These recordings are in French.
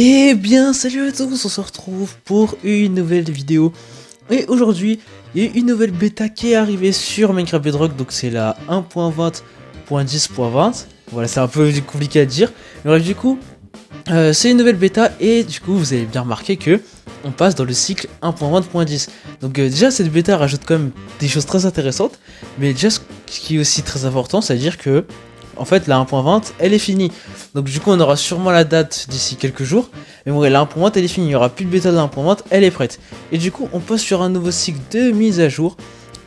Eh bien, salut à tous, on se retrouve pour une nouvelle vidéo. Et aujourd'hui, il y a une nouvelle bêta qui est arrivée sur Minecraft Bedrock, donc c'est la 1.20.10.20. Voilà, c'est un peu compliqué à dire. Mais bref, du coup, c'est une nouvelle bêta et du coup, vous avez bien remarqué que on passe dans le cycle 1.20.10. Donc déjà, cette bêta rajoute quand même des choses très intéressantes. Mais déjà, ce qui est aussi très important, c'est-à-dire que en fait, la 1.20, elle est finie. Donc du coup, on aura sûrement la date d'ici quelques jours. Mais bon, la 1.20, elle est finie. Il n'y aura plus de bêta de la 1.20, elle est prête. Et du coup, on passe sur un nouveau cycle de mise à jour.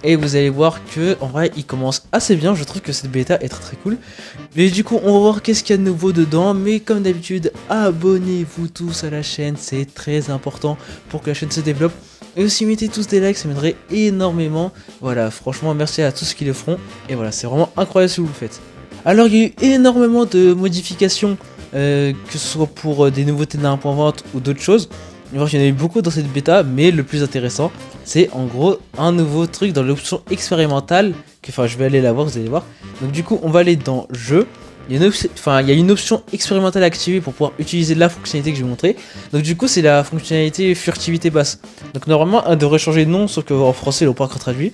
Et vous allez voir que, en vrai, il commence assez bien. Je trouve que cette bêta est très cool. Mais du coup, on va voir qu'est-ce qu'il y a de nouveau dedans. Mais comme d'habitude, abonnez-vous tous à la chaîne. C'est très important pour que la chaîne se développe. Et aussi, mettez tous des likes, ça m'aiderait énormément. Voilà, franchement, merci à tous qui le feront. Et voilà, c'est vraiment incroyable ce que vous faites. Alors il y a eu énormément de modifications, que ce soit pour des nouveautés de la 1.20 ou d'autres choses. Il y en a eu beaucoup dans cette bêta, mais le plus intéressant, c'est en gros un nouveau truc dans l'option expérimentale, enfin je vais aller la voir, vous allez voir. Donc du coup on va aller dans jeu, il y a une option expérimentale activée pour pouvoir utiliser la fonctionnalité que je vais montrer. Donc du coup c'est la fonctionnalité furtivité basse. Donc normalement elle devrait changer de nom, sauf qu'en français ils l'ont pas encore traduit.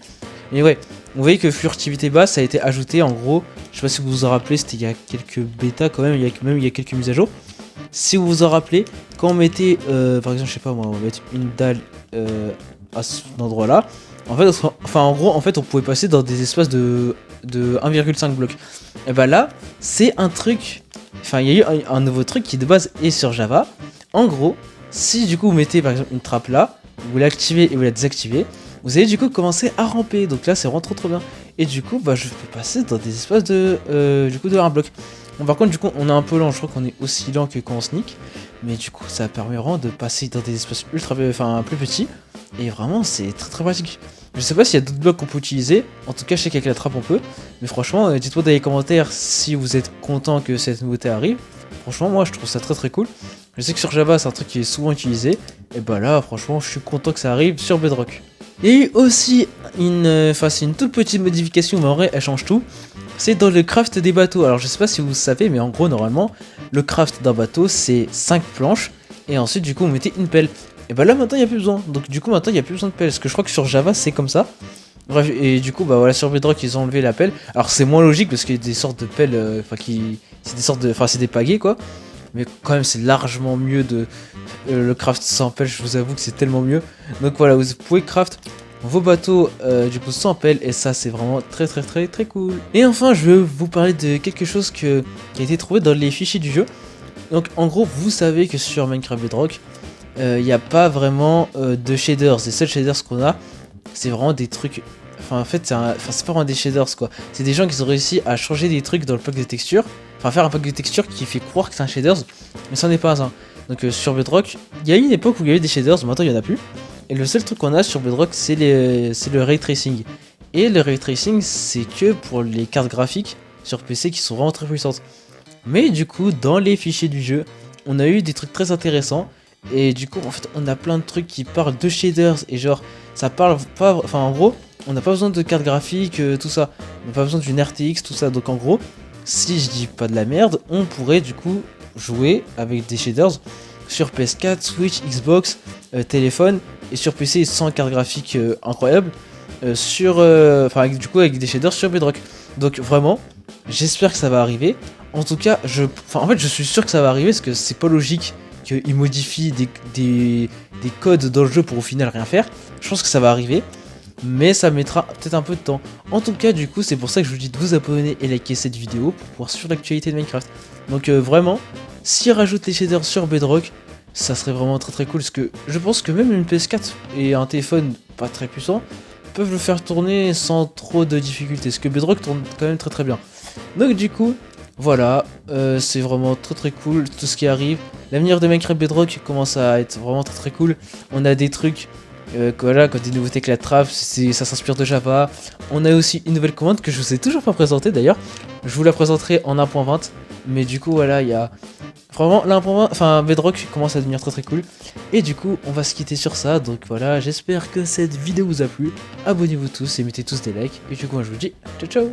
Mais ouais, vous voyez que furtivité basse ça a été ajouté en gros, je sais pas si vous vous en rappelez, c'était il y a quelques bêtas quand même, il y a quelques mises à jour. Si vous vous en rappelez, quand on mettait, par exemple, je sais pas moi, on va mettre une dalle à cet endroit là, en fait, en gros, en fait, on pouvait passer dans des espaces de 1,5 blocs. Et bah là, c'est un truc, enfin, il y a eu un nouveau truc qui de base est sur Java. En gros, si du coup vous mettez par exemple une trappe là, vous l'activez et vous la désactivez, vous allez du coup commencer à ramper. Donc là, c'est vraiment trop bien. Et du coup, bah, je peux passer dans des espaces de, du coup, de 1 bloc. Bon, par contre, du coup, on est un peu lent. Je crois qu'on est aussi lent que quand on sneak. Mais du coup, ça permet vraiment de passer dans des espaces ultra, enfin, plus petits. Et vraiment, c'est très pratique. Je sais pas s'il y a d'autres blocs qu'on peut utiliser. En tout cas, je sais qu'avec la trappe, on peut. Mais franchement, dites-moi dans les commentaires si vous êtes content que cette nouveauté arrive. Franchement, moi, je trouve ça très cool. Je sais que sur Java, c'est un truc qui est souvent utilisé. Et bah là, franchement, je suis content que ça arrive sur Bedrock. Il y a eu aussi c'est une toute petite modification, mais en vrai, elle change tout. C'est dans le craft des bateaux. Alors, je sais pas si vous savez, mais en gros, normalement, le craft d'un bateau, c'est 5 planches. Et ensuite, du coup, vous mettez une pelle. Et bah là, maintenant, il n'y a plus besoin. Donc, du coup, maintenant, il n'y a plus besoin de pelle. Parce que je crois que sur Java, c'est comme ça. Bref, et du coup, bah voilà, sur Bedrock, ils ont enlevé la pelle. Alors, c'est moins logique parce qu'il y a des sortes de pelles, c'est des sortes de. Enfin, c'est des pagaies, quoi. Mais quand même, c'est largement mieux de. Le craft sans pelle, je vous avoue que c'est tellement mieux. Donc voilà, vous pouvez craft vos bateaux du coup sans pelle et ça c'est vraiment très cool. Et enfin je veux vous parler de quelque chose qui a été trouvé dans les fichiers du jeu. Donc en gros vous savez que sur Minecraft Bedrock il n'y a pas vraiment de shaders. Les seuls shaders qu'on a c'est vraiment des trucs. Enfin en fait c'est pas vraiment des shaders quoi. C'est des gens qui ont réussi à changer des trucs dans le pack de textures. Enfin faire un pack de textures qui fait croire que c'est un shaders mais ça n'est pas un. Donc sur Bedrock, il y a eu une époque où il y avait des shaders, maintenant il n'y en a plus. Et le seul truc qu'on a sur Bedrock, c'est le ray tracing. Et le ray tracing, c'est que pour les cartes graphiques sur PC qui sont vraiment très puissantes. Mais du coup, dans les fichiers du jeu, on a eu des trucs très intéressants. Et du coup, en fait, on a plein de trucs qui parlent de shaders. Et genre, ça parle pas. Enfin, en gros, on n'a pas besoin de cartes graphiques, tout ça. On n'a pas besoin d'une RTX, tout ça. Donc en gros, si je dis pas de la merde, on pourrait du coup jouer avec des shaders sur PS4, Switch, Xbox, téléphone et sur PC sans carte graphique incroyable du coup avec des shaders sur Bedrock. Donc vraiment, j'espère que ça va arriver. En tout cas, en fait, je suis sûr que ça va arriver parce que c'est pas logique qu'ils modifient des codes dans le jeu pour au final rien faire. Je pense que ça va arriver. Mais ça mettra peut-être un peu de temps. En tout cas, du coup, c'est pour ça que je vous dis de vous abonner et liker cette vidéo pour pouvoir suivre l'actualité de Minecraft. Donc vraiment, s'ils rajoutent les shaders sur Bedrock, ça serait vraiment très cool. Parce que je pense que même une PS4 et un téléphone pas très puissant peuvent le faire tourner sans trop de difficultés. Parce que Bedrock tourne quand même très bien. Donc du coup, voilà, c'est vraiment très cool tout ce qui arrive. L'avenir de Minecraft Bedrock commence à être vraiment très cool. On a des trucs. Voilà, quand des nouveautés que la trappe, ça s'inspire de Java. On a aussi une nouvelle commande que je vous ai toujours pas présentée d'ailleurs. Je vous la présenterai en 1.20. Mais du coup, voilà, il y a vraiment l'1.20. Enfin, Bedrock commence à devenir très cool. Et du coup, on va se quitter sur ça. Donc voilà, j'espère que cette vidéo vous a plu. Abonnez-vous tous et mettez tous des likes. Et du coup, moi, je vous dis ciao.